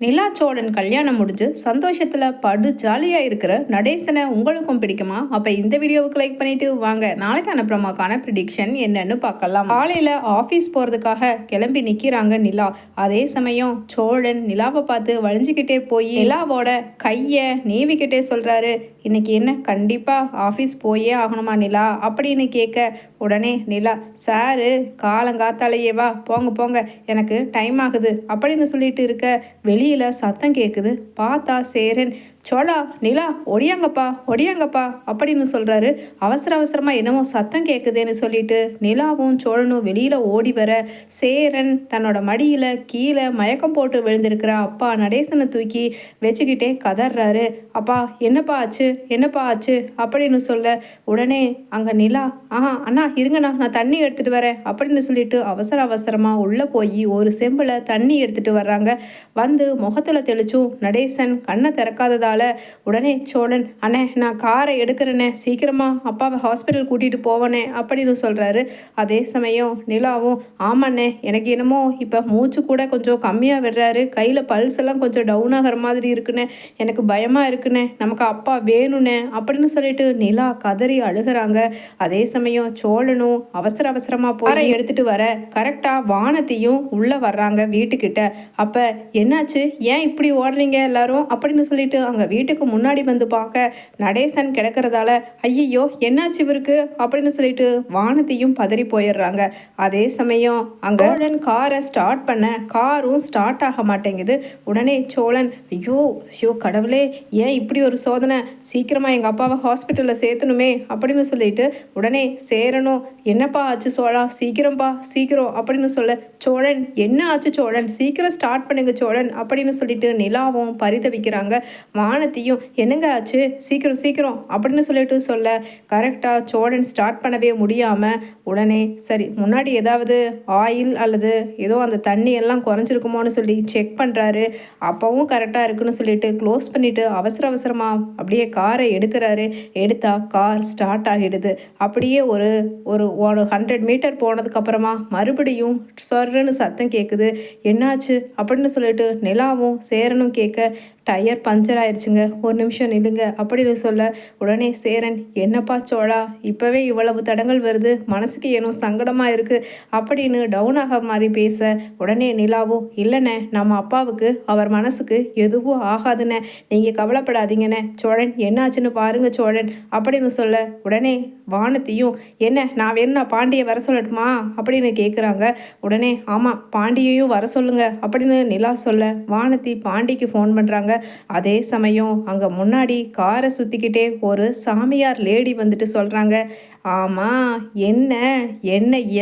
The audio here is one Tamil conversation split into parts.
நிலா சோழன் கல்யாணம் முடிஞ்சு சந்தோஷத்துல படு ஜாலியா இருக்கிற நடேசனை உங்களுக்கும் பிடிக்குமா? அப்ப இந்த வீடியோவுக்கு லைக் பண்ணிட்டு வாங்க நாளைக்கான ப்ரோமோக்கான ப்ரிடிக்ஷன் என்னன்னு பார்க்கலாம். காலையில ஆபீஸ் போறதுக்காக கிளம்பி நிக்கிறாங்க நிலா. அதே சமயம் சோழன் நிலாவை பார்த்து வழிஞ்சுக்கிட்டே போய் நிலாவோட கைய நீவிக்கிட்டே சொல்றாரு, இன்னைக்கு என்ன கண்டிப்பா ஆபீஸ் போயே ஆகணுமா நிலா அப்படின்னு கேட்க, உடனே நிலா, சாரு காலங்காத்தாலேயே வா போங்க போங்க எனக்கு டைம் ஆகுது அப்படின்னு சொல்லிட்டு இருக்க, வெளியில சத்தம் கேட்குது. பார்த்தா சேரன், சோழா நிலா ஒடியாங்கப்பா அப்படின்னு சொல்றாரு. அவசர அவசரமா என்னமோ சத்தம் கேட்குதுன்னு சொல்லிட்டு நிலாவும் சோழனும் வெளியில ஓடி வர, சேரன் தன்னோட மடியில கீழே மயக்கம் போட்டு விழுந்திருக்கிற அப்பா நடேசனை தூக்கி வச்சுக்கிட்டே கதறாரு. அப்பா என்னப்பா ஆச்சு அப்படின்னு சொல்ல, உடனே அங்க நிலா, அண்ணா இருங்கண்ணா நான் தண்ணி எடுத்துட்டு வரேன் அப்படின்னு சொல்லிட்டு அவசர அவசரமா உள்ள போய் ஒரு செம்பில் தண்ணி எடுத்துட்டு வர்றாங்க. வந்து முகத்துல தெளிச்சும் நடேசன் கண்ணை திறக்காததால உடனே சோழன், அண்ணே நான் காரை எடுக்கிறேனே, சீக்கிரமா அப்பாவை ஹாஸ்பிட்டல் கூட்டிட்டு போவனே அப்படின்னு சொல்றாரு. அதே சமயம் நிலாவும், ஆமாண்ணே எனக்கு என்னமோ இப்போ மூச்சு கூட கொஞ்சம் கம்மியாக விடுறாரு, கையில் பல்ஸ் எல்லாம் கொஞ்சம் டவுன் ஆகிற மாதிரி இருக்குண்ணே, எனக்கு பயமா இருக்குண்ணே, நமக்கு அப்பா வேணுண்ணே அப்படின்னு சொல்லிட்டு நிலா கதறி அழுகிறாங்க. அதே சமயம் சோழனும் அவசர அவசரமா போய் எடுத்துட்டு வர கரெக்டா வானத்தையும் உள்ள வர்றாங்க வீட்டுக்கிட்ட. அப்ப என்னாச்சு, ஏன் இப்படி ஓடுறீங்க எல்லாரும் அப்படின்னு சொல்லிட்டு அங்க வீட்டுக்கு முன்னாடி வந்து பார்க்க நடேசன் கிடக்கிறதால, ஐயோ என்னாச்சு இவருக்கு அப்படின்னு சொல்லிட்டு வானத்தையும் பதறி போயிடுறாங்க. அதே சமயம் அங்க சோழன் காரை ஸ்டார்ட் பண்ண காரும் ஸ்டார்ட் ஆக மாட்டேங்குது. உடனே சோழன், ஐயோ கடவுளே ஏன் இப்படி ஒரு சோதனை, சீக்கிரமா எங்க அப்பாவை ஹாஸ்பிட்டல்ல சேர்த்தணுமே அப்படின்னு சொல்லிட்டு உடனே சேரனும், என்னப்பா ஆச்சு சோழா, சீக்கிரம் அப்படின்னு சொல்ல, சோழன் என்ன ஆச்சு சோழன், சீக்கிரம் ஸ்டார்ட் பண்ணுங்க சோழன் அப்படின்னு சொல்லிட்டு நிலாவும் பரிதவிக்கிறாங்க. வானத்தையும், என்னங்க ஆச்சு, சீக்கிரம் அப்படின்னு சொல்லிட்டு சொல்ல, கரெக்டாக சோழன் ஸ்டார்ட் பண்ணவே முடியாமல் உடனே சரி முன்னாடி ஏதாவது ஆயில் அல்லது ஏதோ அந்த தண்ணி எல்லாம் குறைஞ்சிருக்குமோன்னு சொல்லி செக் பண்ணுறாரு. அப்பவும் கரெக்டாக இருக்குன்னு சொல்லிட்டு க்ளோஸ் பண்ணிவிட்டு அவசர அவசரமாக அப்படியே காரை எடுக்கிறாரு. எடுத்தா கார் ஸ்டார்ட் ஆகிடுது. அப்படியே ஒரு ஒரு 100 மீட்டர் போனதுக்கப்புறமா மறுபடியும் சொர்ன்னு சத்தம் கேட்குது. என்னாச்சு அப்படின்னு சொல்லிட்டு நிலாவும் சேரனும் கேட்க, டயர் பஞ்சர் ஆயிடுச்சுங்க, ஒரு நிமிஷம் நில்லுங்க அப்படின்னு சொல்ல, உடனே சேரன், என்னப்பா சோழா இப்போவே இவ்வளவு தடங்கள் வருது, மனசுக்கு ஏனோ சங்கடமாக இருக்குது அப்படின்னு டவுன் ஆக மாதிரி பேச, உடனே நிலாவும், இல்லைண்ணே நம்ம அப்பாவுக்கு அவர் மனசுக்கு எதுவும் ஆகாதுண்ணே, நீங்கள் கவலைப்படாதீங்கண்ணே, சோழன் என்னாச்சுன்னு பாருங்க சோழன் அப்படின்னு சொல்ல, உடனே வானத்தையும், என்ன நான் வேணும்னா பாண்டியை வர சொல்லட்டுமா அப்படின்னு கேட்குறாங்க. உடனே ஆமாம் பாண்டியையும் வர சொல்லுங்க அப்படின்னு நிலா சொல்ல, வானத்தி பாண்டிக்கு ஃபோன் பண்ணுறாங்க. அதே சமயம் அங்கே முன்னாடி காரை சுற்றிக்கிட்டே ஒரு சாமியார் லேடி வந்துட்டு சொல்கிறாங்க, ஆமாம் என்ன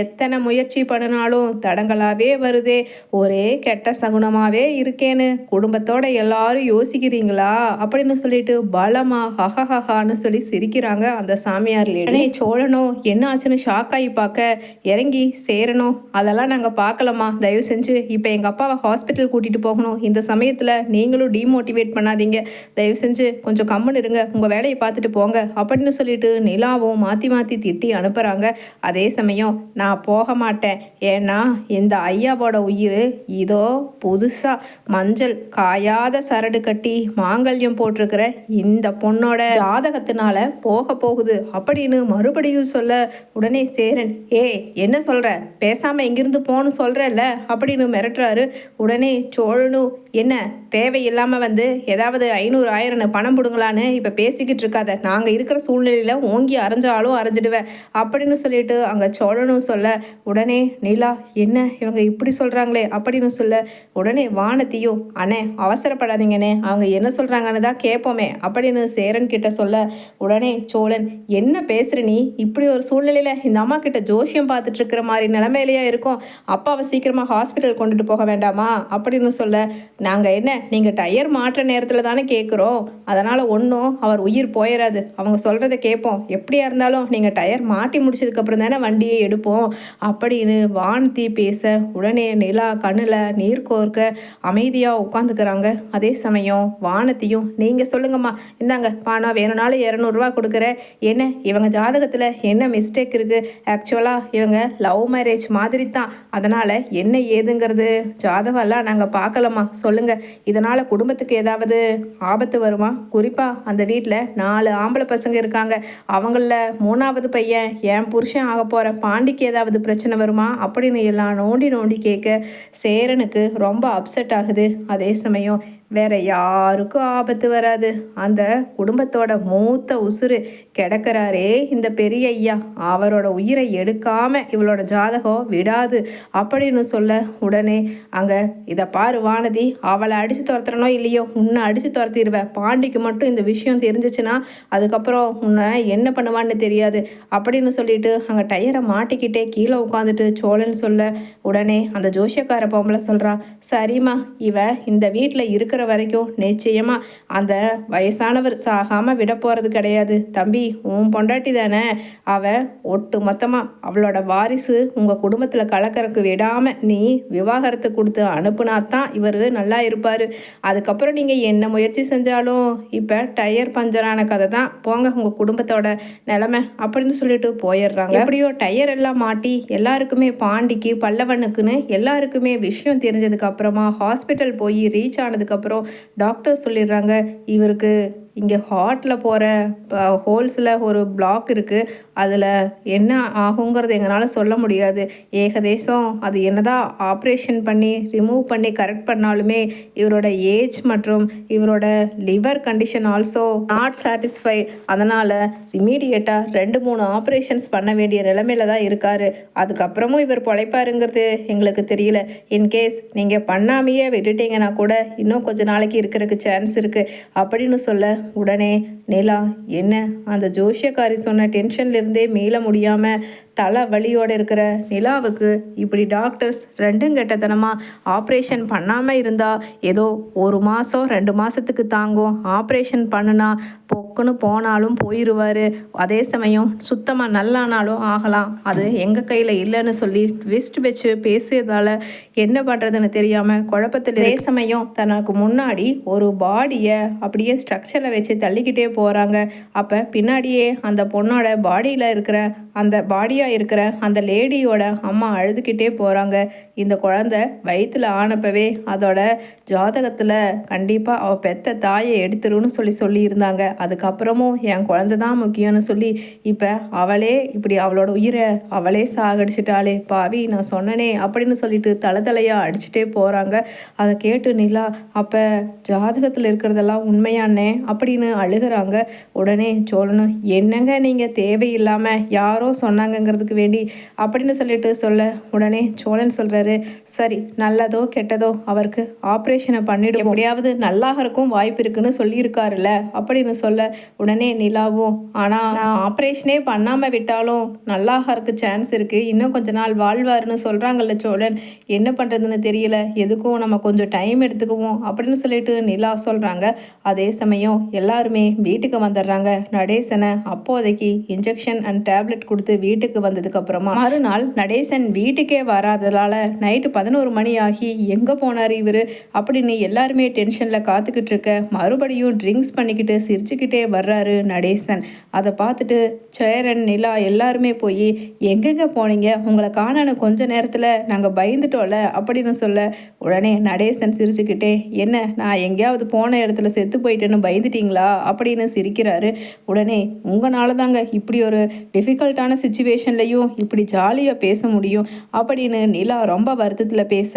எத்தனை முயற்சி பண்ணினாலும் தடங்களாகவே வருதே, ஒரே கெட்ட சகுனமாகவே இருக்கேன்னு குடும்பத்தோட எல்லாரும் யோசிக்கிறீங்களா அப்படின்னு சொல்லிட்டு பலமா ஹஹஹான்னு சொல்லி சிரிக்கிறாங்க அந்த சாமியார் லேடி. சோழனும் என்ன ஆச்சுன்னு ஷாக் ஆகி பார்க்க, இறங்கி சேரணும், அதெல்லாம் நாங்கள் பார்க்கலாமா, தயவு செஞ்சு இப்போ எங்கள் அப்பாவை ஹாஸ்பிட்டல் கூட்டிகிட்டு போகணும், இந்த சமயத்தில் நீங்களும் டிமோட்டிவேட் பண்ணாதீங்க, தயவு செஞ்சு கொஞ்சம் கம்முன்னு இருங்க, உங்கள் வேலையை பார்த்துட்டு போங்க அப்படின்னு சொல்லிட்டு நிலாவும் மாற்றி திட்டி அனுப்புகிறாங்க. அதே சமயம் நான் போக மாட்டேன், ஏன்னா இந்த ஐயாவோட உயிர் இதோ புதுசாக மஞ்சள் காயாத சரடு கட்டி மாங்கல்யம் போட்டிருக்கிற இந்த பொண்ணோட ஜாதகத்தினால போகுது அப்படின்னு மறுபடியும் சொல்ல, உடனே சேரன், என்ன சொல்ற, பேசாமல் எங்கிருந்து போன்னு சொல்கிறல்ல அப்படின்னு மிரட்டுறாரு. உடனே சோழனும், என்ன தேவையில்லாமல் வந்து ஏதாவது 500 1000 பணம் பிடுங்களான்னு இப்போ பேசிக்கிட்டு இருக்காத, நாங்கள் இருக்கிற சூழ்நிலையில் ஓங்கி அரைஞ்சாலும் அரைஞ்சிடுவேன் அப்படின்னு சொல்லிட்டு அங்கே சோழனும் சொல்ல, உடனே நிலா, என்ன இவங்க இப்படி சொல்கிறாங்களே அப்படின்னு சொல்ல, உடனே வானத்தையும், அண்ணே அவசரப்படாதீங்கண்ணே, அவங்க என்ன சொல்கிறாங்கன்னு தான் கேட்போமே அப்படின்னு சேரன் கிட்ட சொல்ல, உடனே சோழன், என்ன பேசுகிற நீ, இப்படி ஒரு சூழ்நிலையில் இந்த அம்மா கிட்ட ஜோசியம் பார்த்துட்டு இருக்கிற மாதிரி நிலைமையிலையா இருக்கும், அப்பாவை சீக்கிரமாக ஹாஸ்பிட்டல் கொண்டுட்டு போக வேண்டாமா அப்படின்னு சொல்ல, நாங்கள் என்ன நீங்கள் டயர் மாற்ற நேரத்தில் தானே கேட்குறோம், அதனால் ஒன்றும் அவர் உயிர் போயிடாது, அவங்க சொல்கிறத கேட்போம், எப்படியா இருந்தாலும் நீங்கள் டயர் மாட்டி முடிச்சதுக்கப்புறம் தானே வண்டியை எடுப்போம் அப்படின்னு வானதி பேச உடனே நிலா கண்ணில் நீர் கோர்க்க அமைதியாக உட்காந்துக்கிறாங்க. அதே சமயம் வானதியும் நீங்கள் சொல்லுங்கம்மா, இந்தாங்க பணம் வேணும்னாலும் 200 கொடுக்குற, என்ன இவங்க ஜாதகத்தில் என்ன மிஸ்டேக் இருக்குது, ஆக்சுவலாக இவங்க லவ் மேரேஜ் மாதிரி தான், அதனால் என்ன ஏதுங்கிறது ஜாதகம்லாம் நாங்கள் பார்க்கலம்மா, சொல்லுங்கள் இதனால் குடும்பத்துக்கு ஏதாவது ஆபத்து வருமா, குறிப்பாக அந்த வீட்டில் 4 ஆம்பளை பசங்க இருக்காங்க, அவங்கள 3வது பையன் என் புருஷன் ஆக போகிற பாண்டிக்கு ஏதாவது பிரச்சனை வருமா அப்படின்னு எல்லாம் நோண்டி நோண்டி கேட்க சேரனுக்கு ரொம்ப அப்செட் ஆகுது. அதே சமயம் வேற யாருக்கும் ஆபத்து வராது, அந்த குடும்பத்தோட மூத்த உசுறு கிடக்கிறாரே இந்த பெரிய ஐயா, அவரோட உயிரை எடுக்காம இவளோட ஜாதகம் விடாது அப்படின்னு சொல்ல உடனே அங்கே இதை பாரு வானதி, அவளை அடித்து துரத்துறனோ இல்லையோ உன்னை அடித்து துரத்திடுவேன், பாண்டிக்கு மட்டும் இந்த விஷயம் தெரிஞ்சிச்சுன்னா அதுக்கப்புறம் உன்னை என்ன பண்ணுவான்னு தெரியாது அப்படின்னு சொல்லிட்டு அங்கே டயரை மாட்டிக்கிட்டே கீழே உட்காந்துட்டு சோழன் சொல்ல உடனே அந்த ஜோசியக்கார பொம்பளை சொல்கிறா, சரிம்மா இவ இந்த வீட்டில் இருக்கிற வரைக்கும் நிச்சயமா அந்த வயசானவர் சாகாமல் விட போகிறது கிடையாது தம்பி, உன் பொண்டாட்டி தானே, அவ ஒட்டு மொத்தமாக அவளோட வாரிசு உங்கள் குடும்பத்தில் கலக்கறக்கு விடாமல் நீ விவாகரத்து கொடுத்து அனுப்புனாத்தான் இவர் நல்லா இருப்பார், அதுக்கப்புறம் நீங்கள் என்ன முயற்சி செஞ்சாலும் இப்போ டயர் பஞ்சரான கதை தான், போங்க உங்கள் குடும்பத்தோட நிலமை அப்படின்னு சொல்லிட்டு போயிடுறாங்க. எப்படியோ டயர் எல்லாம் மாட்டி எல்லாருக்குமே பாண்டிக்கு பல்லவனுக்குன்னு எல்லாருக்குமே விஷயம் தெரிஞ்சதுக்கு அப்புறமா ஹாஸ்பிட்டல் போய் ரீச் ஆனதுக்கப்புறம் டாக்டர் சொல்லிடுறாங்க, இவருக்கு இங்கே ஹார்ட்டில் போகிற ஹோல்ஸில் ஒரு பிளாக் இருக்குது, அதில் என்ன ஆகுங்கிறது எங்களால் சொல்ல முடியாது, ஏகதேசம் அது என்னதான் ஆப்ரேஷன் பண்ணி ரிமூவ் பண்ணி கரெக்ட் பண்ணாலுமே இவரோட ஏஜ் மற்றும் இவரோட liver condition also not satisfied, அதனால் இமீடியட்டாக 2-3 ஆப்ரேஷன்ஸ் பண்ண வேண்டிய நிலைமையில தான் இருக்கார், அதுக்கப்புறமும் இவர் பொழைப்பாருங்கிறது எங்களுக்கு தெரியல, இன்கேஸ் நீங்கள் பண்ணாமையே விட்டுட்டீங்கன்னா கூட இன்னும் கொஞ்ச நாளைக்கு இருக்கிறதுக்கு சான்ஸ் இருக்குது அப்படின்னு சொல்ல உடனே நிலா என்ன அந்த ஜோசியக்காரி சொன்ன டென்ஷன்லேருந்தே மீள முடியாமல் தலை வலியோடு இருக்கிற நிலாவுக்கு இப்படி டாக்டர்ஸ் ரெண்டும் கெட்டத்தனமாக ஆப்ரேஷன் பண்ணாமல் இருந்தால் ஏதோ 1 மாதம் 2 மாதத்துக்கு தாங்கும், ஆப்ரேஷன் பண்ணுனா பொக்குன்னு போனாலும் போயிடுவார், அதே சமயம் சுத்தமாக நல்லானாலும் ஆகலாம், அது எங்கள் கையில் இல்லைன்னு சொல்லி ட்விஸ்ட் வச்சு பேசியதால் என்ன பண்ணுறதுன்னு தெரியாமல் குழப்பத்தில், அதே சமயம் தனக்கு முன்னாடி ஒரு பாடியை அப்படியே ஸ்ட்ரக்சரில் வச்சு தள்ளிக்கிட்டே போகிறாங்க. அப்போ பின்னாடியே அந்த பொண்ணோட பாடியில் இருக்கிற அந்த பாடியாக இருக்கிற அந்த லேடியோட அம்மா அழுதுகிட்டே போகிறாங்க. இந்த குழந்தை வயிற்றில் ஆனப்பவே அதோட ஜாதகத்தில் கண்டிப்பாக அவள் பெத்த தாயை எடுத்துருன்னு சொல்லியிருந்தாங்க, அதுக்கப்புறமும் என் குழந்தை தான் முக்கியம்னு சொல்லி இப்போ அவளே இப்படி அவளோட உயிரை அவளே சாகடிச்சிட்டாளே பாவி, நான் சொன்னனே அப்படின்னு சொல்லிட்டு தலையாக அடிச்சுட்டே போகிறாங்க. அதை கேட்டு நிலா அப்போ ஜாதகத்தில் இருக்கிறதெல்லாம் உண்மையானே அப்படின்னு அழுகிறாங்க. உடனே சோழனும் என்னங்க நீங்கள் தேவையில்லாமல் யாரோ சொன்னாங்கங்கிறதுக்கு வேண்டி அப்படின்னு சொல்லிட்டு சொல்ல உடனே சோழன் சொல்கிறாரு, சரி நல்லதோ கெட்டதோ அவருக்கு ஆப்ரேஷனை பண்ணிவிடும், எப்படியாவது நல்லாகிறக்கும் வாய்ப்பு இருக்குன்னு சொல்லியிருக்காருல்ல அப்படின்னு சொல்ல உடனே நிலாவும் ஆனால் நான் ஆப்ரேஷனே பண்ணாமல் விட்டாலும் நல்லாகிறதுக்கு சான்ஸ் இருக்குது, இன்னும் கொஞ்ச நாள் வாழ்வாருன்னு சொல்கிறாங்கல்ல சோழன், என்ன பண்ணுறதுன்னு தெரியல, எதுக்கும் நம்ம கொஞ்சம் டைம் எடுத்துக்குவோம் அப்படின்னு சொல்லிட்டு நிலா சொல்கிறாங்க. அதே சமயம் எல்லாருமே வீட்டுக்கு வந்துடுறாங்க. நடேசனை அப்போதைக்கு இன்ஜெக்ஷன் அண்ட் டேப்லெட் கொடுத்து வீட்டுக்கு வந்ததுக்கப்புறமா மறுநாள் நடேசன் வீட்டுக்கே வராததால் நைட்டு 11 மணி ஆகி எங்கே போனார் இவர் அப்படின்னு எல்லாருமே டென்ஷனில் காத்துக்கிட்டு இருக்க மறுபடியும் ட்ரிங்க்ஸ் பண்ணிக்கிட்டு சிரிச்சுக்கிட்டே வர்றாரு நடேசன். அதை பார்த்துட்டு சேரன் நிலா எல்லாருமே போய் எங்கெங்கே போனீங்க, உங்களை காணான்னு கொஞ்ச நேரத்தில் நாங்கள் பயந்துட்டோம்ல அப்படின்னு சொல்ல உடனே நடேசன் சிரிச்சுக்கிட்டே என்ன நான் எங்கேயாவது போன இடத்துல செத்து போயிட்டேன்னு பயந்துட்டீங்களா அப்படின்னு சிரிக்கிறாரு. உடனே உங்களால தாங்க இப்படி ஒரு டிஃபிகல்ட்டான சுச்சுவேஷன்லையும் இப்படி ஜாலியாக பேச முடியும் அப்படின்னு நிலா ரொம்ப வருத்தத்தில் பேச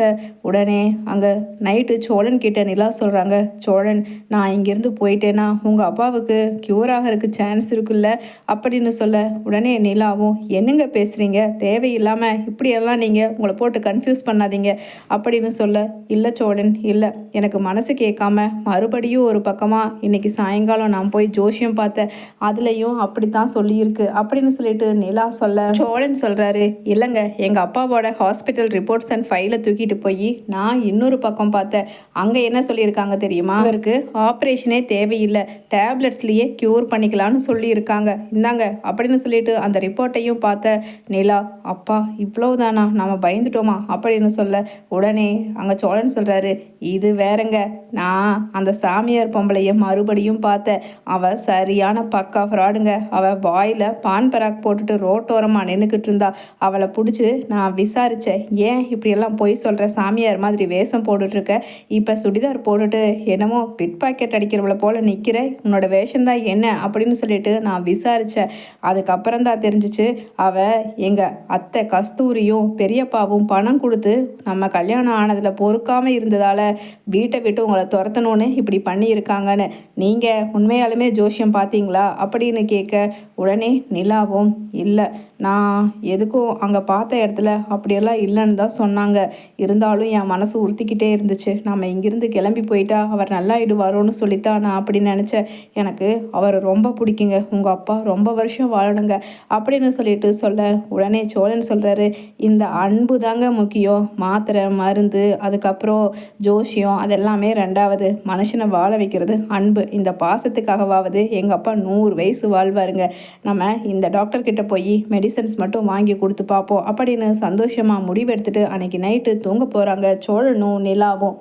உடனே அங்கே நைட்டு சோழன் கிட்ட நிலா சொல்கிறாங்க, சோழன் நான் இங்கேருந்து போயிட்டேன்னா உங்கள் அப்பாவுக்கு க்யூர் ஆகிறதுக்கு சான்ஸ் இருக்குல்ல அப்படின்னு சொல்ல உடனே நிலாவும் என்னங்க பேசுகிறீங்க, தேவையில்லாமல் இப்படியெல்லாம் நீங்கள் உங்களை போட்டு கன்ஃபியூஸ் பண்ணாதீங்க அப்படின்னு சொல்ல இல்லை சோழன் இல்லை, எனக்கு மனசு கேட்காம மறுபடியும் ஒரு பக்கமாக இன்னைக்கு அன்னைக்கு சாயங்காலம் நான் போய் ஜோசியம் பார்த்தேன், அதுலேயும் அப்படி தான் சொல்லியிருக்கு அப்படின்னு சொல்லிட்டு நிலா சொல்ல சோழன் சொல்கிறாரு, இல்லைங்க, எங்கள் அப்பாவோட ஹாஸ்பிட்டல் ரிப்போர்ட்ஸ் அண்ட் ஃபைலை தூக்கிட்டு போய் நான் இன்னொரு பக்கம் பார்த்தேன். அங்கே என்ன சொல்லியிருக்காங்க தெரியுமா? அவருக்கு ஆப்ரேஷனே தேவையில்லை, டேப்லெட்ஸ்லேயே க்யூர் பண்ணிக்கலான்னு சொல்லியிருக்காங்க, இந்தாங்க அப்படின்னு சொல்லிட்டு அந்த ரிப்போர்ட்டையும் பார்த்த நிலா, அப்பா இவ்வளவுதானா, நம்ம பயந்துட்டோமா அப்படின்னு சொல்ல உடனே அங்கே சோழன் சொல்கிறாரு, இது வேறங்க, நான் அந்த சாமியார் பொம்பளைய மறுபடியும் பார்த்தேன். அவள் சரியான பக்கா ஃப்ராடுங்க. அவள் வாயில் பான் பராக் போட்டுட்டு ரோட்டோரமாக நின்றுக்கிட்டு இருந்தா. அவளை பிடிச்சி நான் விசாரித்தேன், ஏன் இப்படியெல்லாம் பொய் சொல்கிற, சாமியார் மாதிரி வேஷம் போட்டுட்ருக்க, இப்போ சுடிதார் போட்டுட்டு என்னமோ பிட் பாக்கெட் அடிக்கிறவளை போல் நிற்கிற, உன்னோட வேஷம்தான் என்ன அப்படின்னு சொல்லிட்டு நான் விசாரித்தேன். அதுக்கப்புறம் தான் தெரிஞ்சிச்சு, அவள் எங்கள் அத்தை கஸ்தூரியும் பெரியப்பாவும் பணம் கொடுத்து நம்ம கல்யாணம் ஆனதில் பொறுக்காமல் இருந்ததால் வீட்டை விட்டு உங்களை துரத்தணும்னு இப்படி பண்ணியிருக்காங்கன்னு. நீங்கள் உண்மையாலுமே ஜோசியம் பார்த்தீங்களா அப்படின்னு கேட்க உடனே நிலாவும், இல்லை, நான் எதுக்கும் அங்கே பார்த்த இடத்துல அப்படியெல்லாம் இல்லைன்னு தான் சொன்னாங்க. இருந்தாலும் என் மனசு உறுத்திக்கிட்டே இருந்துச்சு. நம்ம இங்கிருந்து கிளம்பி போயிட்டா அவர் நல்லாயிடுவாரோன்னு சொல்லித்தான் நான் அப்படி நினச்சேன். எனக்கு அவர் ரொம்ப பிடிக்குங்க, உங்கள் அப்பா ரொம்ப வருஷம் வாழணுங்க அப்படின்னு சொல்லிட்டு சொல்ல உடனே சோழன் சொல்கிறாரு, இந்த அன்பு தாங்க முக்கியம். மாத்திரை மருந்து அதுக்கப்புறம் ஜோசியம் அதெல்லாமே ரெண்டாவது. மனுஷனை வாழ வைக்கிறது அன்பு. இந்த பாசத்துக்காகவாவது எங்கள் அப்பா 100 வயசு வாழ்வாருங்க. நம்ம இந்த டாக்டர்கிட்ட போய் மெடிசன்ஸ் மட்டும் வாங்கி கொடுத்து பார்ப்போம் அப்படின்னு சந்தோஷமாக முடிவெடுத்துட்டு அன்னைக்கு நைட்டு தூங்க போகிறாங்க சோழனும் நிலாவும்.